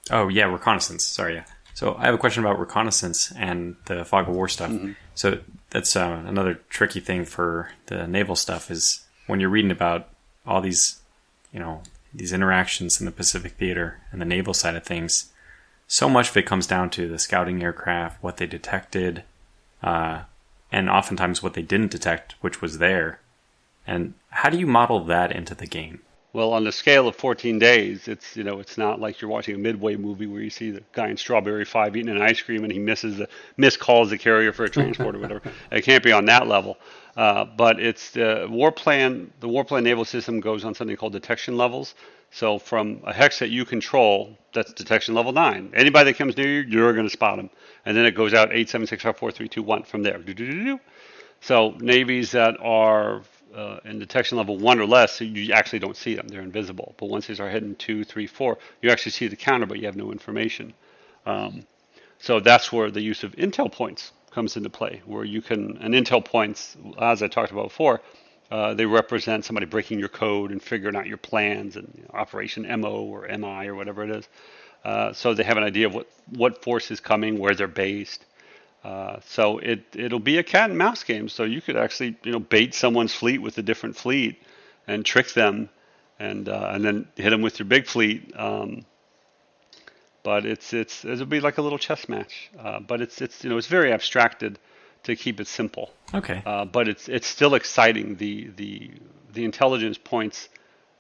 Oh, yeah, Reconnaissance. Sorry, yeah. So I have a question about Reconnaissance and the Fog of War stuff. Mm-hmm. So that's another tricky thing for the naval stuff is when you're reading about all these, these interactions in the Pacific Theater and the naval side of things, so much of it comes down to the scouting aircraft, what they detected, and oftentimes what they didn't detect, which was there. And how do you model that into the game? Well, on the scale of 14 days, it's not like you're watching a Midway movie where you see the guy in Strawberry 5 eating an ice cream and he miscalls the carrier for a transport or whatever. It can't be on that level. But it's the WarPlan naval system goes on something called detection levels. So from a hex that you control, that's detection level 9. Anybody that comes near you, you're going to spot them. And then it goes out 8, 7, 6, 5, 4, 3, 2, 1 from there. So navies that are in detection level 1 or less, you actually don't see them. They're invisible. But once they start hitting 2, 3, 4, you actually see the counter, but you have no information. So that's where the use of intel points comes into play, where you can, and intel points, as I talked about before, they represent somebody breaking your code and figuring out your plans and Operation MO or MI or whatever it is. So they have an idea of what force is coming, where they're based. So it'll be a cat and mouse game. So you could actually bait someone's fleet with a different fleet and trick them, and then hit them with your big fleet. But it'll be like a little chess match. But it's very abstracted to keep it simple. Okay. But it's still exciting. The intelligence points.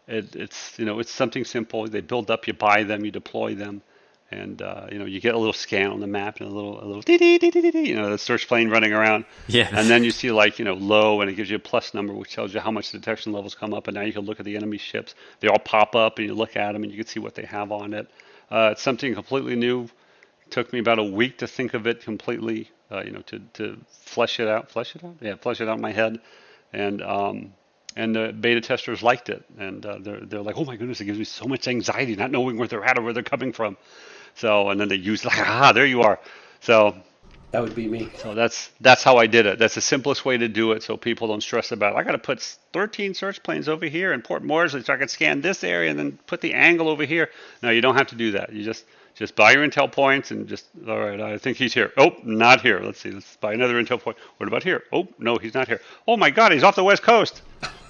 It's something simple. They build up. You buy them. You deploy them. And you get a little scan on the map and a little the search plane running around. Yeah. And then you see low, and it gives you a plus number, which tells you how much the detection levels come up. And now you can look at the enemy ships. They all pop up, and you look at them, and you can see what they have on it. It's something completely new. It took me about a week to think of it completely. To flesh it out. Yeah, flesh it out in my head. And the beta testers liked it, and they're like, "Oh my goodness, it gives me so much anxiety not knowing where they're at or where they're coming from." So, and then they use there you are. So that would be me. So that's how I did it. That's the simplest way to do it, so people don't stress about it. I got to put 13 search planes over here in Port Moresby so I can scan this area and then put the angle over here. No, you don't have to do that. You just buy your intel points and all right, I think he's here. Oh, not here. Let's see. Let's buy another intel point. What about here? Oh, no, he's not here. Oh my God, he's off the West Coast.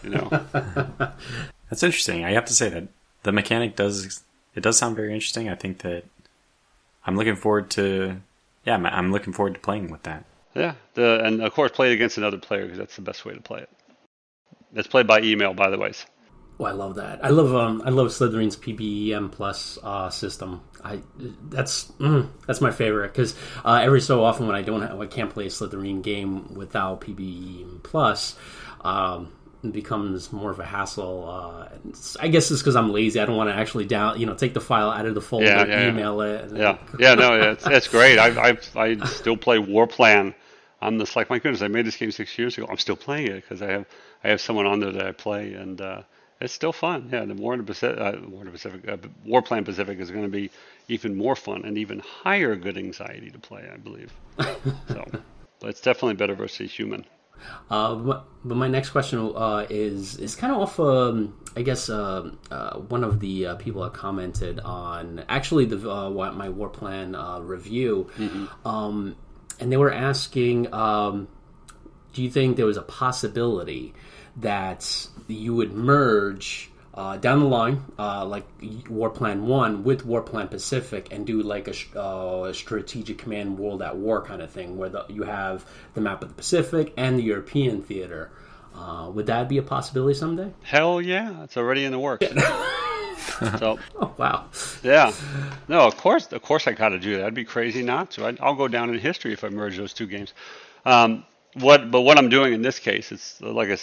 That's interesting. I have to say that the mechanic does sound very interesting. I think that I'm looking forward to playing with that. Yeah, and of course play it against another player, because that's the best way to play it. It's played by email, by the way. Oh, I love that. I love Slytherin's PBEM plus system. That's my favorite, because every so often when I can't play a Slytherin game without PBEM plus, it becomes more of a hassle. I guess it's because I'm lazy. I don't want to actually take the file out of the folder, email it. It's great. I still play WarPlan. I'm just like, my goodness, I made this game 6 years ago. I'm still playing it because I have someone on there that I play, and it's still fun. Yeah, the WarPlan Pacific is going to be even more fun and even higher good anxiety to play, I believe. So, but it's definitely better versus human. But my next question is kind of off. I guess one of the people that commented on actually my WarPlan review, and they were asking, do you think there was a possibility that you would merge down the line, like WarPlan 1 with WarPlan Pacific, and do like a strategic command world at war kind of thing, where you have the map of the Pacific and the European theater? Would that be a possibility someday? Hell yeah, it's already in the works. So, oh wow, yeah, no, of course I got to do that. I'd be crazy not to. I'll go down in history if I merge those two games. What I'm doing in this case, it's like I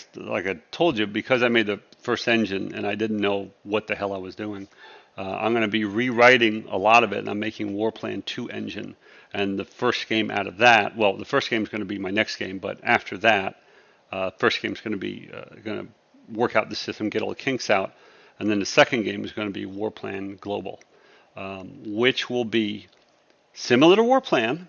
told you, because I made the first engine and I didn't know what the hell I was doing. I'm going to be rewriting a lot of it, and I'm making WarPlan 2 engine. And the first game out of that, well, the first game is going to be my next game, but after that, first game is going to be going to work out the system, get all the kinks out, and then the second game is going to be WarPlan Global, which will be similar to WarPlan,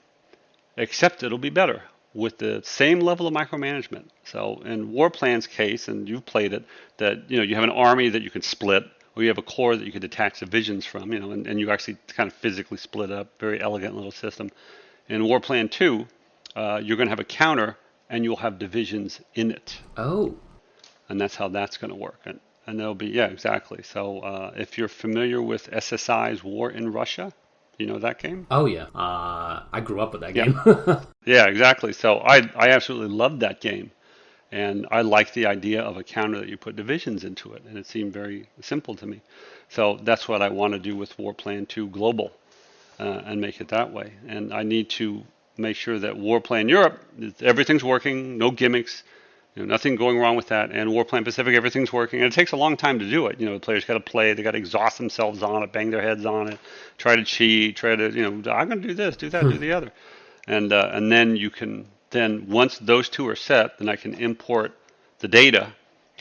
except it'll be better, with the same level of micromanagement. So in WarPlan's case, and you've played it, that you have an army that you can split, or you have a corps that you can detach divisions from, and you actually kind of physically split up. Very elegant little system. In WarPlan 2, you're going to have a counter, and you'll have divisions in it. Oh. And that's how that's going to work. And there'll be, yeah, exactly. So if you're familiar with SSI's War in Russia, you know that game? Oh, yeah. I grew up with that game. Yeah, exactly. So I absolutely loved that game. And I liked the idea of a counter that you put divisions into it. And it seemed very simple to me. So that's what I want to do with WarPlan 2 Global, and make it that way. And I need to make sure that WarPlan Europe, everything's working, no gimmicks, nothing going wrong with that. And WarPlan Pacific, everything's working. And it takes a long time to do it. The players got to play, they got to exhaust themselves on it, bang their heads on it, try to cheat, try to, I'm going to do this, do that, do the other. And then you can, once those two are set, then I can import the data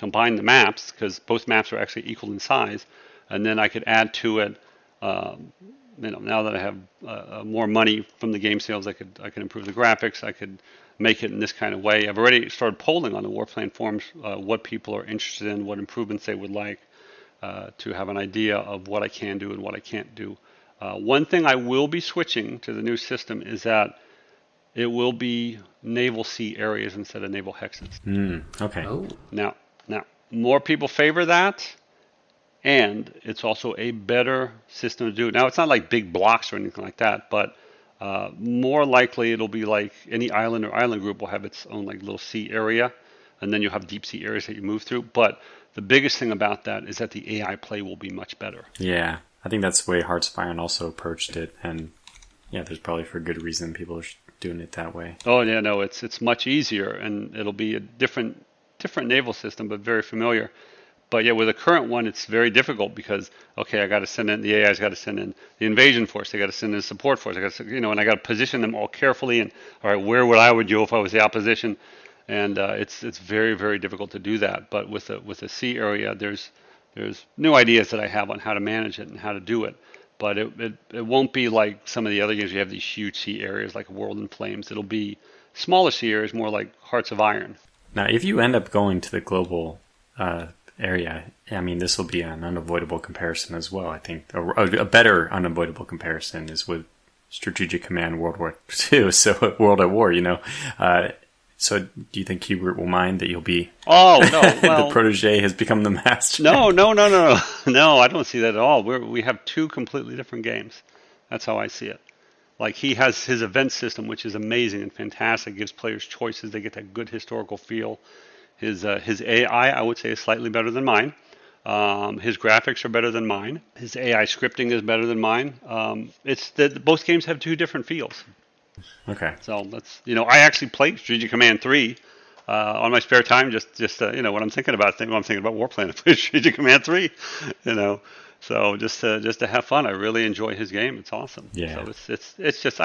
combine the maps, because both maps are actually equal in size, and then I could add to it. Now that I have more money from the game sales, I could improve the graphics. I could make it in this kind of way. I've already started polling on the WarPlan forums what people are interested in, what improvements they would like, to have an idea of what I can do and what I can't do. One thing I will be switching to the new system is that it will be naval sea areas instead of naval hexes. Okay. Oh. Now, more people favor that, and it's also a better system to do. Now, it's not like big blocks or anything like that, but more likely it'll be like any island or island group will have its own like little sea area, and then you'll have deep sea areas that you move through. But the biggest thing about that is that the AI play will be much better. Yeah, I think that's the way Hearts of Iron also approached it, and yeah, there's probably for good reason people are doing it that way. Oh yeah, no, it's much easier, and it'll be a different naval system, but very familiar. But yeah, with the current one, it's very difficult because I got to send in the AI's got to send in the invasion force, they got to send in the support force, and I got to position them all carefully. And all right, where would I go if I was the opposition? And it's very, very difficult to do that. But with the sea area, there's new ideas that I have on how to manage it and how to do it. But it won't be like some of the other games. You have these huge sea areas like World in Flames. It'll be smaller sea areas, more like Hearts of Iron. Now, if you end up going to the global area, I mean, this will be an unavoidable comparison as well. I think a better unavoidable comparison is with Strategic Command World War II, so World at War, So do you think Hubert will mind that you'll be... Oh, no. Well, the protege has become the master? No. No, I don't see that at all. We have two completely different games. That's how I see it. Like, he has his event system, which is amazing and fantastic. Gives players choices. They get that good historical feel. His AI, I would say, is slightly better than mine. His graphics are better than mine. His AI scripting is better than mine. It's that both games have two different feels. Okay. So that's I actually played Strategic Command 3 on my spare time. Just when I'm thinking about WarPlan, I play Strategic Command 3. So just to have fun. I really enjoy his game. It's awesome. Yeah. So it's just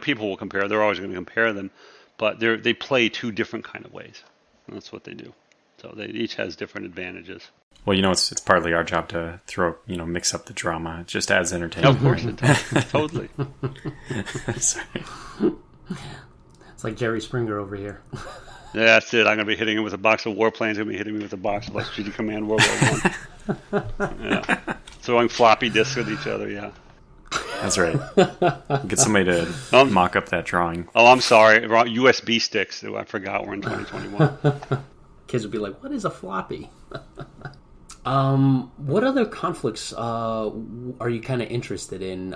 people will compare. They're always going to compare them, but they play two different kind of ways. And that's what they do. So they each has different advantages. Well, it's partly our job to mix up the drama. It just adds entertainment. Of course it does. Totally. Sorry. It's like Jerry Springer over here. Yeah, that's it. I'm going to be hitting him with a box of WarPlans. He's going to be hitting me with a box of Strategic Command World War I. Yeah. Throwing floppy disks at each other, yeah. That's right. Get somebody to mock up that drawing. Oh, I'm sorry. USB sticks. I forgot we're in 2021. Kids would be like, what is a floppy? What other conflicts are you kind of interested in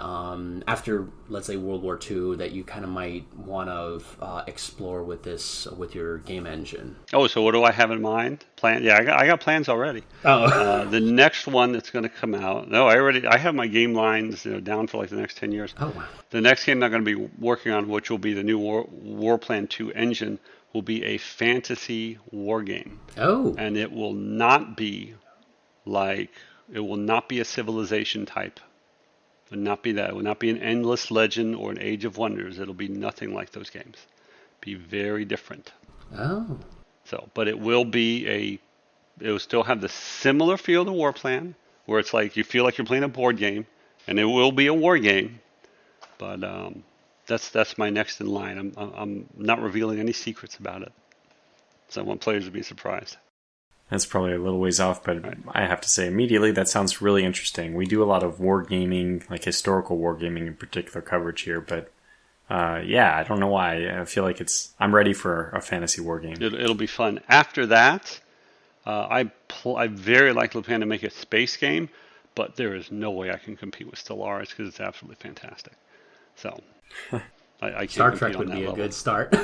after, let's say, World War II that you kind of might want to explore with your game engine? Oh, so what do I have in mind? Plan? Yeah, I got plans already. Oh, the next one that's going to come out. No, I have my game lines down for like the next 10 years. oh wow. The next game I'm going to be working on, which will be the new WarPlan 2 engine, will be a fantasy war game. Oh, And it will not be a civilization type. It will not be that. It will not be an Endless Legend or an Age of Wonders. It'll be nothing like those games. Be very different. oh, So, but it will still have the similar feel to WarPlan, where it's like you feel like you're playing a board game, and it will be a war game. But that's my next in line. I'm not revealing any secrets about it, so I want players to be surprised. That's probably a little ways off, but right. I have to say immediately that sounds really interesting. We do a lot of wargaming, like historical wargaming in particular coverage here, but I don't know why. I feel like I'm ready for a fantasy wargame. It'll be fun. After that, I very likely plan to make a space game, but there is no way I can compete with Stellaris because it's absolutely fantastic. So I can't. Star Trek would be a good start. Put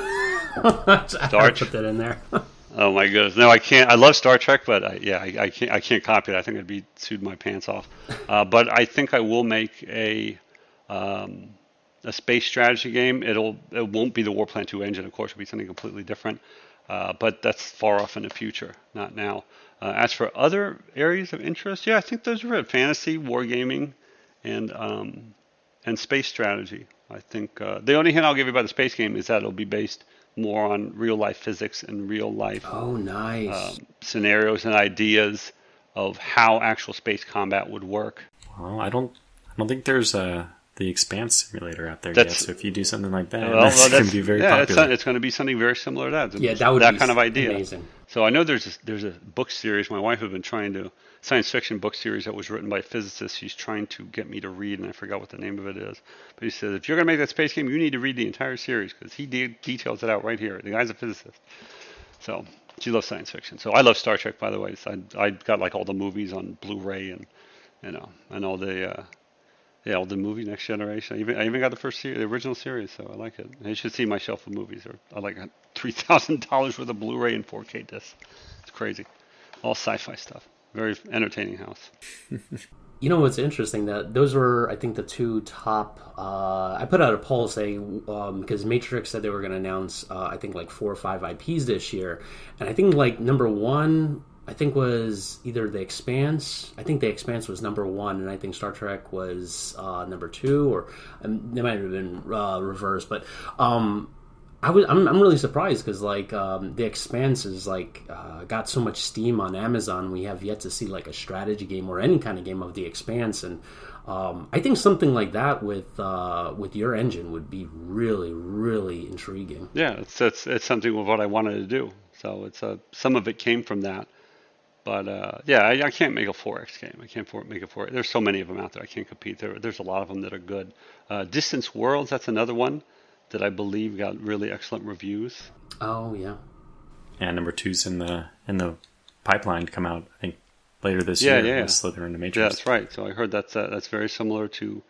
that in there. Oh my goodness! No, I can't. I love Star Trek, but I can't copy it. I think it'd suit my pants off. But I think I will make a space strategy game. It won't be the WarPlan 2 engine, of course. It'll be something completely different. But that's far off in the future, not now. As for other areas of interest, I think those are it. Fantasy, wargaming, and space strategy. I think the only hint I'll give you about the space game is that it'll be based more on real life physics and real life Oh, nice. scenarios and ideas of how actual space combat would work. Well, I don't think there's the Expanse simulator out there yet. That's- So if you do something like that, Well, that's going that's- to be very yeah, popular. it's going to be something very similar to that. Yeah, that would that be kind of idea. amazing. So I know there's a book series. My wife has been trying to science fiction book series that was written by a physicist. She's trying to get me to read, and I forgot what the name of it is. But he says if you're going to make that space game, you need to read the entire series because he details it out right here. The guy's a physicist. So she loves science fiction. So I love Star Trek, by the way. So I got like all the movies on Blu-ray and all the. All the movie Next Generation. I even got the original series, so I like it. You should see my shelf of movies. I like $3,000 worth of Blu-ray and 4K discs. It's crazy. All sci-fi stuff. Very entertaining house. You know what's interesting? That those were, I think, the two top. I put out a poll saying because Matrix said they were going to announce, I think, like 4 or 5 IPs this year, and I think like number one, I think was either The Expanse. I think The Expanse was number one, and I think Star Trek was number two, or they might have been reversed. But I'm really surprised because like The Expanse is like got so much steam on Amazon. We have yet to see like a strategy game or any kind of game of The Expanse, and I think something like that with your engine would be really, really intriguing. Yeah, it's something with what I wanted to do. So it's some of it came from that. But I can't make a 4X game. I can't make a 4X. There's so many of them out there. I can't compete. There's a lot of them that are good. Distance Worlds, that's another one that I believe got really excellent reviews. Oh yeah. And number 2's in the pipeline to come out, I think, later this year. Yeah. Slither into Matrix. Yeah, that's right. So I heard that's very similar to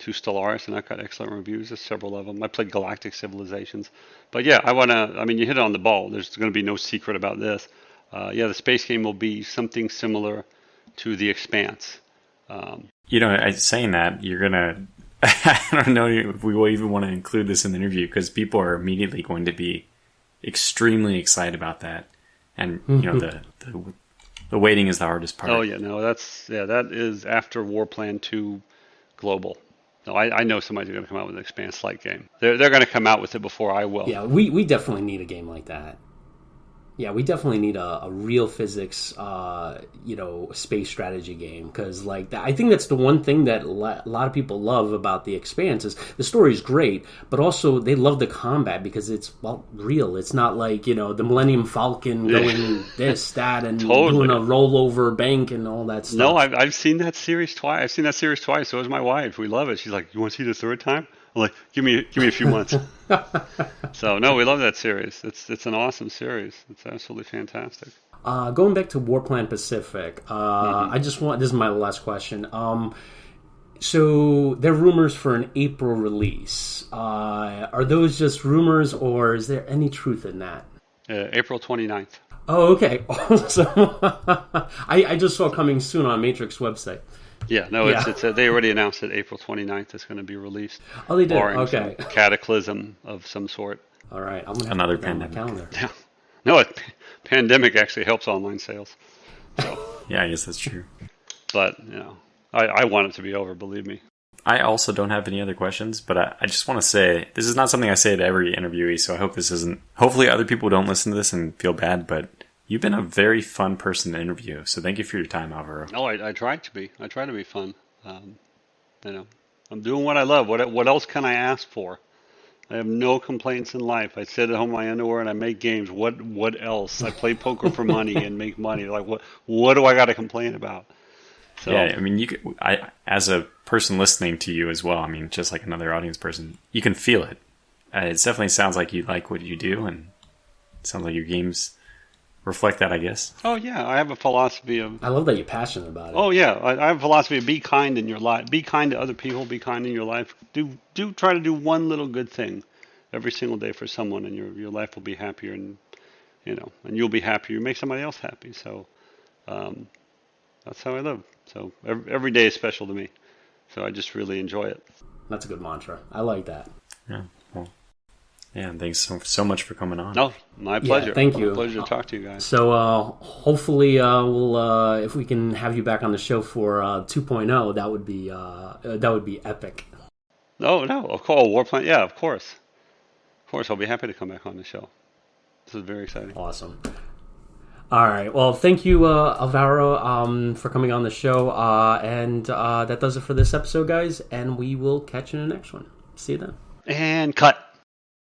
Stellaris, and that got excellent reviews. There's several of them. I played Galactic Civilizations. But yeah, you hit it on the ball. There's going to be no secret about this. The space game will be something similar to The Expanse. Saying that, you're going to... I don't know if we will even want to include this in the interview because people are immediately going to be extremely excited about that. And, the waiting is the hardest part. Oh, yeah. No, that is after WarPlan 2 Global. No, I know somebody's going to come out with an Expanse-like game. They're going to come out with it before I will. Yeah, we definitely need a game like that. Yeah, we definitely need a real physics, space strategy game because, like, I think that's the one thing that a lot of people love about The Expanse is the story is great, but also they love the combat because it's real. It's not like the Millennium Falcon going this, that, and Totally. doing a rollover bank and all that stuff. No, I've seen that series twice. I've seen that series twice. So has my wife. We love it. She's like, "You want to see the third time?" I'm like, "Give me a few months." So no, we love that series. It's an awesome series. It's absolutely fantastic. Going back to WarPlan Pacific, this is my last question. So there are rumors for an April release. Are those just rumors, or is there any truth in that? April 29th. Oh, okay. Awesome. I just saw coming soon on Matrix website. Yeah, no, it's they already announced that April 29th it's going to be released. Oh, they did? Barring Okay. some cataclysm of some sort. All right. I'm going to have Another to put that on my pandemic. calendar. Yeah. No, pandemic actually helps online sales. Yeah, I guess that's true. But, I want it to be over, believe me. I also don't have any other questions, but I just want to say, this is not something I say to every interviewee, so I hope this isn't... Hopefully other people don't listen to this and feel bad, but you've been a very fun person to interview, so thank you for your time, Alvaro. No, I tried to be. I try to be fun. I'm doing what I love. What else can I ask for? I have no complaints in life. I sit at home in my underwear and I make games. What else? I play poker for money and make money. Like what do I got to complain about? So, yeah, I mean, as a person listening to you as well, I mean, just like another audience person, you can feel it. It definitely sounds like you like what you do, and it sounds like your games reflect that, I guess. Oh yeah, I have a philosophy of. I love that you're passionate about it. Oh yeah, I have a philosophy of be kind in your life. Be kind to other people. Be kind in your life. Do try to do one little good thing every single day for someone, and your life will be happier, and and you'll be happier. You make somebody else happy. So that's how I live. So every day is special to me. So I just really enjoy it. That's a good mantra. I like that. Yeah. Well, yeah. And thanks so much for coming on. No, my pleasure. Yeah, thank you. My pleasure to talk to you guys. So hopefully we'll if we can have you back on the show for 2.0, that would be epic. No, of course, WarPlan. Yeah, of course. course, I'll be happy to come back on the show. This is very exciting. Awesome. All right. Well, thank you, Alvaro, for coming on the show. And that does it for this episode, guys. And we will catch you in the next one. See you then. And cut.